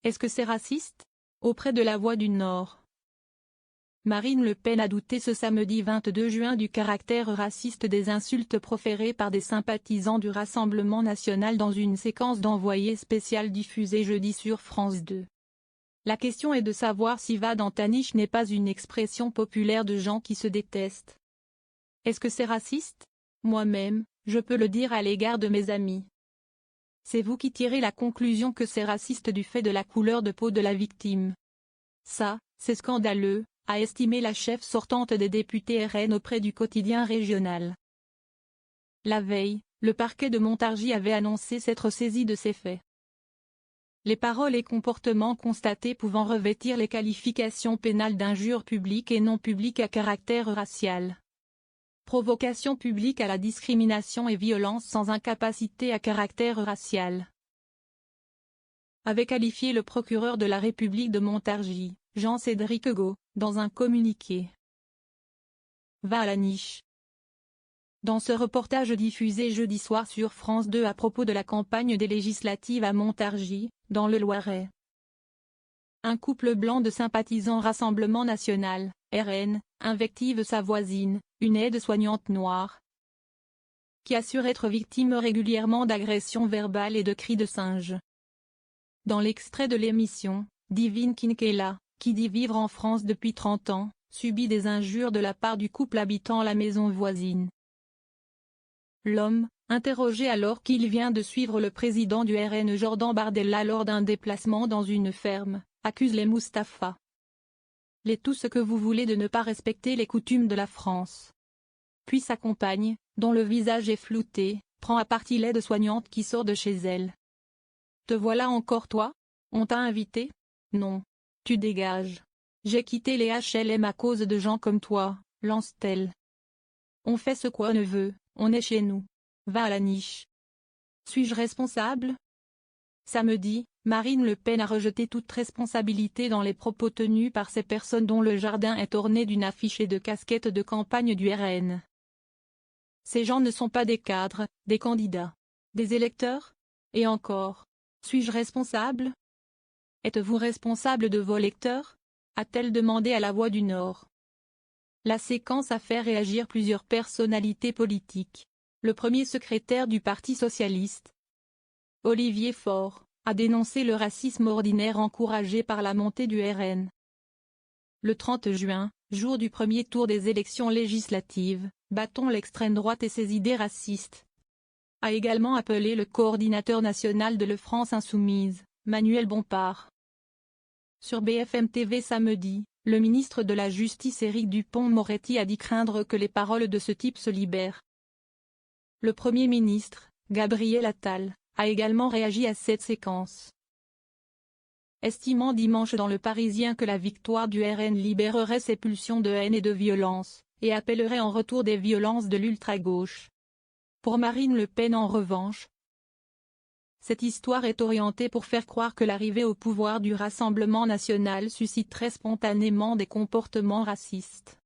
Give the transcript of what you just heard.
Est-ce que c'est raciste? Auprès de la Voix du Nord. Marine Le Pen a douté ce samedi 22 juin du caractère raciste des insultes proférées par des sympathisants du Rassemblement national dans une séquence d'envoyé spécial diffusée jeudi sur France 2. La question est de savoir si va dans ta niche n'est pas une expression populaire de gens qui se détestent. Est-ce que c'est raciste? Moi-même, je peux le dire à l'égard de mes amis. C'est vous qui tirez la conclusion que c'est raciste du fait de la couleur de peau de la victime. Ça, c'est scandaleux, a estimé la chef sortante des députés RN auprès du quotidien régional. La veille, le parquet de Montargis avait annoncé s'être saisi de ces faits. Les paroles et comportements constatés pouvant revêtir les qualifications pénales d'injure publique et non publique à caractère racial. Provocation publique à la discrimination et violence sans incapacité à caractère racial. Avait qualifié le procureur de la République de Montargis, Jean-Cédric Gault, dans un communiqué. Va à la niche. Dans ce reportage diffusé jeudi soir sur France 2 à propos de la campagne des législatives à Montargis, dans le Loiret. Un couple blanc de sympathisants Rassemblement national, RN, invective sa voisine, une aide-soignante noire, qui assure être victime régulièrement d'agressions verbales et de cris de singe. Dans l'extrait de l'émission, Divine Kinkela, qui dit vivre en France depuis 30 ans, subit des injures de la part du couple habitant la maison voisine. L'homme, interrogé alors qu'il vient de suivre le président du RN Jordan Bardella lors d'un déplacement dans une ferme, accuse les Mustapha. Les tout ce que vous voulez de ne pas respecter les coutumes de la France. Puis sa compagne, dont le visage est flouté, prend à partie l'aide-soignante qui sort de chez elle. Te voilà encore toi? On t'a invité? Non. Tu dégages. J'ai quitté les HLM à cause de gens comme toi, lance-t-elle. On fait ce qu'on ne veut, on est chez nous. Va à la niche. Suis-je responsable? Samedi, Marine Le Pen a rejeté toute responsabilité dans les propos tenus par ces personnes dont le jardin est orné d'une affiche et de casquettes de campagne du RN. Ces gens ne sont pas des cadres, des candidats, des électeurs? Et encore, suis-je responsable? Êtes-vous responsable de vos lecteurs? A-t-elle demandé à la Voix du Nord. La séquence a fait réagir plusieurs personnalités politiques. Le premier secrétaire du Parti socialiste, Olivier Faure, a dénoncé le racisme ordinaire encouragé par la montée du RN. Le 30 juin, jour du premier tour des élections législatives, battons l'extrême droite et ses idées racistes, a également appelé le coordinateur national de la France Insoumise, Manuel Bompard. Sur BFM TV samedi, le ministre de la Justice Éric Dupond-Moretti a dit craindre que les paroles de ce type se libèrent. Le Premier ministre, Gabriel Attal, a également réagi à cette séquence. Estimant dimanche dans Le Parisien que la victoire du RN libérerait ses pulsions de haine et de violence, et appellerait en retour des violences de l'ultra-gauche. Pour Marine Le Pen en revanche, cette histoire est orientée pour faire croire que l'arrivée au pouvoir du Rassemblement national susciterait spontanément des comportements racistes.